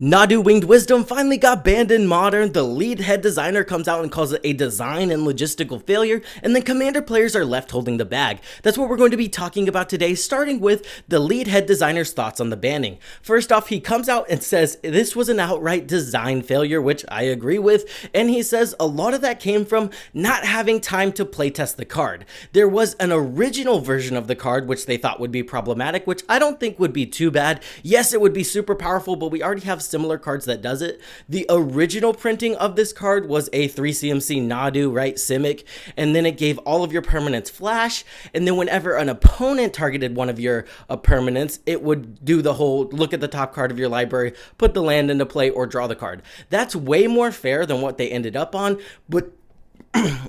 Nadu Winged Wisdom finally got banned in Modern, the lead head designer comes out and calls it a design and logistical failure, and then Commander players are left holding the bag. That's what we're going to be talking about today, starting with the lead head designer's thoughts on the banning. First off, he comes out and says this was an outright design failure, which I agree with, and he says a lot of that came from not having time to playtest the card. There was an original version of the card which they thought would be problematic, which I don't think would be too bad. Yes, it would be super powerful, but we already have similar cards that does it. The original printing of this card was a 3CMC Nadu, right, Simic, and then it gave all of your permanents flash, and then whenever an opponent targeted one of your permanents, it would do the whole look at the top card of your library, put the land into play, or draw the card. That's way more fair than what they ended up on, but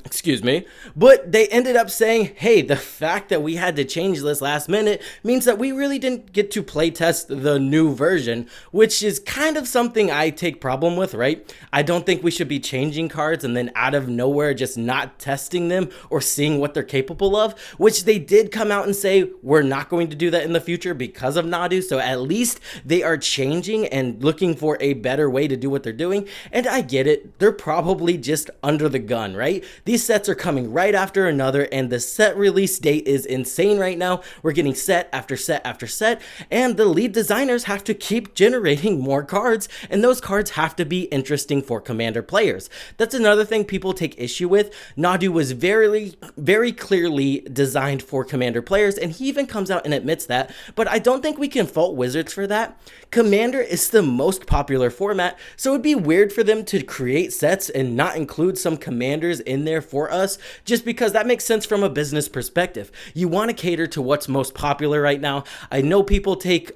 excuse me, but they ended up saying, hey, the fact that we had to change this last minute means that we really didn't get to play test the new version, which is kind of something I take problem with, right? I don't think we should be changing cards and then out of nowhere just not testing them or seeing what they're capable of, which they did come out and say we're not going to do that in the future because of Nadu. So at least they are changing and looking for a better way to do what they're doing. And I get it, they're probably just under the gun, right? These sets are coming right after another, and the set release date is insane right now. We're getting set after set after set, and the lead designers have to keep generating more cards, and those cards have to be interesting for Commander players. That's another thing people take issue with. Nadu was very clearly designed for Commander players, and he even comes out and admits that, but I don't think we can fault Wizards for that. Commander is the most popular format, so it'd be weird for them to create sets and not include some commanders in there for us, just because that makes sense from a business perspective. You want to cater to what's most popular right now. I know people take,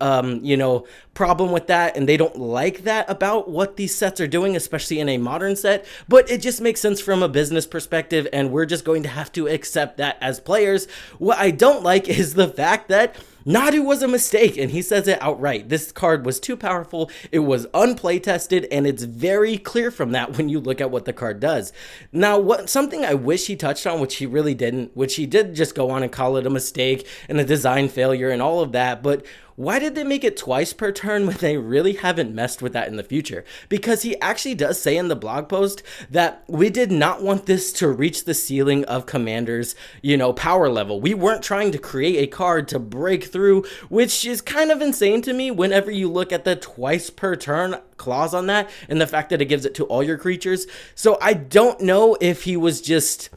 problem with that, and they don't like that about what these sets are doing, especially in a modern set, but it just makes sense from a business perspective, and we're just going to have to accept that as players. What I don't like is the fact that Nadu was a mistake, and he says it outright. This card was too powerful, it was unplay tested, and it's very clear from that when you look at what the card does. Now, something I wish he touched on, which he really didn't, which he did just go on and call it a mistake and a design failure and all of that, but why did they make it twice per turn when they really haven't messed with that in the future? Because he actually does say in the blog post that we did not want this to reach the ceiling of Commander's, power level. We weren't trying to create a card to break through, which is kind of insane to me whenever you look at the twice per turn clause on that and the fact that it gives it to all your creatures. So I don't know if he was just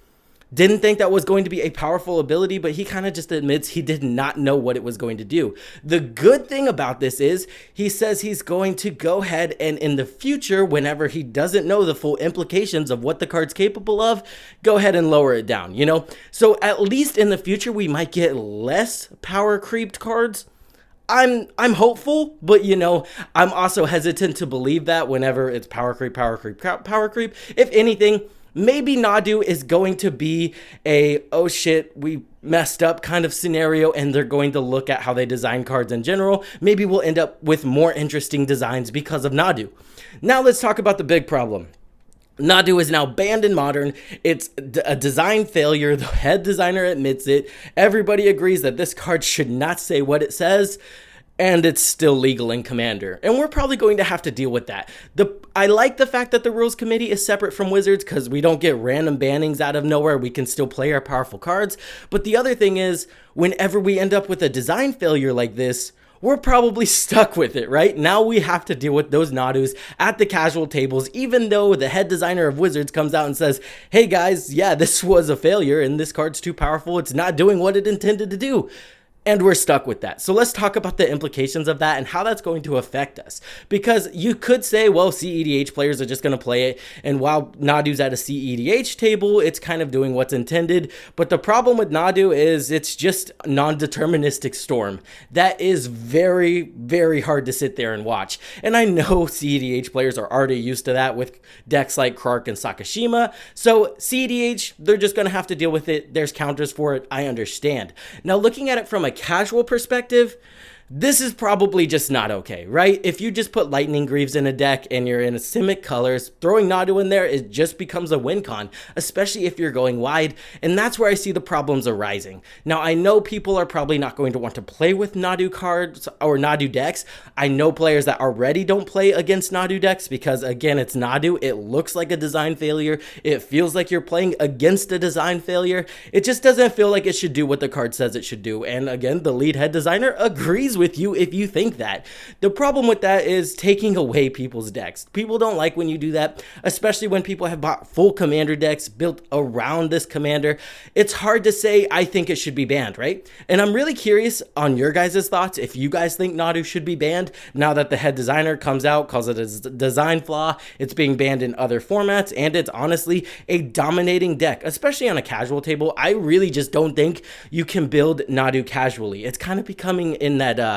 didn't think that was going to be a powerful ability, but he kind of just admits he did not know what it was going to do. The good thing about this is he says he's going to go ahead and in the future, whenever he doesn't know the full implications of what the card's capable of, go ahead and lower it down, So at least in the future, we might get less power creeped cards. I'm hopeful, but I'm also hesitant to believe that whenever it's power creep. If anything, maybe Nadu is going to be a, oh shit, we messed up kind of scenario, and they're going to look at how they design cards in general. Maybe we'll end up with more interesting designs because of Nadu. Now let's talk about the big problem. Nadu is now banned in Modern. It's a design failure. The head designer admits it. Everybody agrees that this card should not say what it says, and it's still legal in Commander. And we're probably going to have to deal with that. I like the fact that the rules committee is separate from Wizards because we don't get random bannings out of nowhere. We can still play our powerful cards. But the other thing is, whenever we end up with a design failure like this, we're probably stuck with it, right? Now we have to deal with those Nadus at the casual tables, even though the head designer of Wizards comes out and says, hey guys, yeah, this was a failure and this card's too powerful. It's not doing what it intended to do. And we're stuck with that. So let's talk about the implications of that and how that's going to affect us. Because you could say, well, CEDH players are just going to play it. And while Nadu's at a CEDH table, it's kind of doing what's intended. But the problem with Nadu is it's just non-deterministic storm. That is very, very hard to sit there and watch. And I know CEDH players are already used to that with decks like Krark and Sakashima. So CEDH, they're just going to have to deal with it. There's counters for it. I understand. Now, looking at it from a casual perspective, This is probably just not okay, right? If you just put Lightning Greaves in a deck and you're in a Simic colors, throwing Nadu in there, it just becomes a win con, especially if you're going wide, and that's where I see the problems arising. Now, I know people are probably not going to want to play with Nadu cards or Nadu decks. I know players that already don't play against Nadu decks because, again, it's Nadu. It looks like a design failure. It feels like you're playing against a design failure. It just doesn't feel like it should do what the card says it should do, and again, the lead head designer agrees with you if you think that. The problem with that is taking away people's decks. People don't like when you do that, especially when people have bought full commander decks built around this commander. It's hard to say. I think it should be banned, right? And I'm really curious on your guys' thoughts if you guys think Nadu should be banned now that the head designer comes out, calls it a design flaw. It's being banned in other formats, and it's honestly a dominating deck, especially on a casual table. I really just don't think you can build Nadu casually. It's kind of becoming in that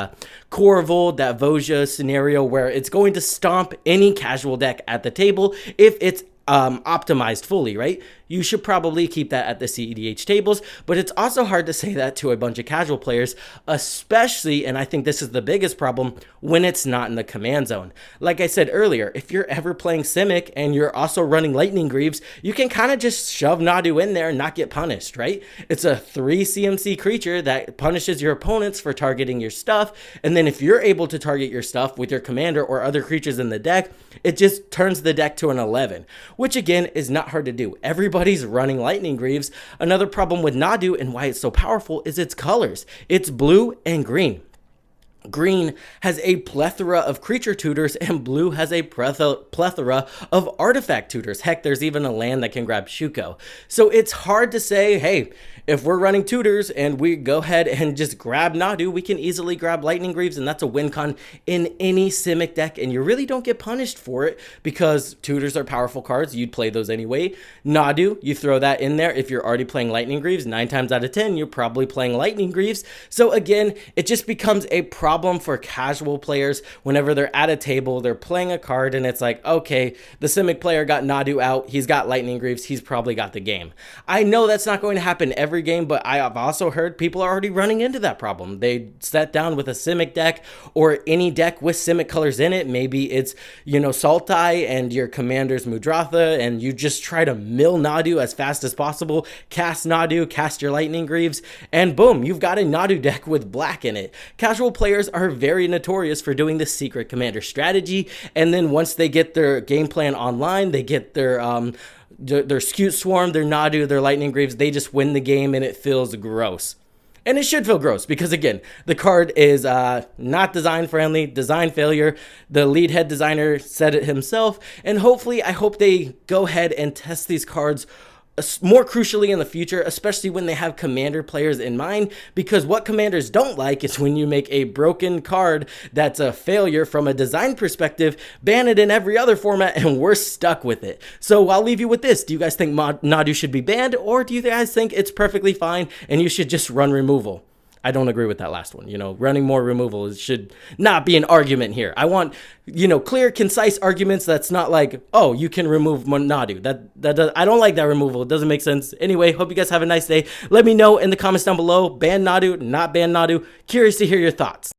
Corvold, that Voja scenario where it's going to stomp any casual deck at the table if it's optimized fully, right? You should probably keep that at the CEDH tables, but it's also hard to say that to a bunch of casual players, especially, and I think this is the biggest problem, when it's not in the command zone. Like I said earlier, if you're ever playing Simic and you're also running Lightning Greaves, you can kind of just shove Nadu in there and not get punished, right? It's a 3 CMC creature that punishes your opponents for targeting your stuff, and then if you're able to target your stuff with your commander or other creatures in the deck, it just turns the deck to an 11, which again is not hard to do. Everybody's running Lightning Greaves. Another problem with Nadu and why it's so powerful is its colors. It's blue and green. Green has a plethora of creature tutors, and blue has a plethora of artifact tutors. Heck, there's even a land that can grab Shuko. So it's hard to say, hey, if we're running tutors and we go ahead and just grab Nadu, we can easily grab Lightning Greaves, and that's a win con in any Simic deck, and you really don't get punished for it because tutors are powerful cards. You'd play those anyway. Nadu, you throw that in there. If you're already playing Lightning Greaves, 9 times out of 10, you're probably playing Lightning Greaves. So again, it just becomes a problem for casual players whenever they're at a table, they're playing a card, and it's like, okay, the Simic player got Nadu out, he's got Lightning Greaves, he's probably got the game. I know that's not going to happen every game, but I have also heard people are already running into that problem. They sat down with a Simic deck or any deck with Simic colors in it. Maybe it's, Sultai and your commander's Mudratha, and you just try to mill Nadu as fast as possible, cast Nadu, cast your Lightning Greaves, and boom, you've got a Nadu deck with black in it. Casual players are very notorious for doing this secret commander strategy, and then once they get their game plan online, they get their Scute Swarm, their Nadu, their Lightning Greaves, they just win the game, and it feels gross. And it should feel gross because, again, the card is not design friendly, design failure. The lead head designer said it himself, and hopefully I hope they go ahead and test these cards more crucially in the future, especially when they have commander players in mind, because what commanders don't like is when you make a broken card that's a failure from a design perspective, ban it in every other format, and we're stuck with it. So I'll leave you with this. Do you guys think Nadu should be banned, or do you guys think it's perfectly fine and you should just run removal? I don't agree with that last one. Running more removal should not be an argument here. I want, clear, concise arguments that's not like, oh, you can remove Nadu. I don't like that removal. It doesn't make sense. Anyway, hope you guys have a nice day. Let me know in the comments down below, ban Nadu, not ban Nadu. Curious to hear your thoughts.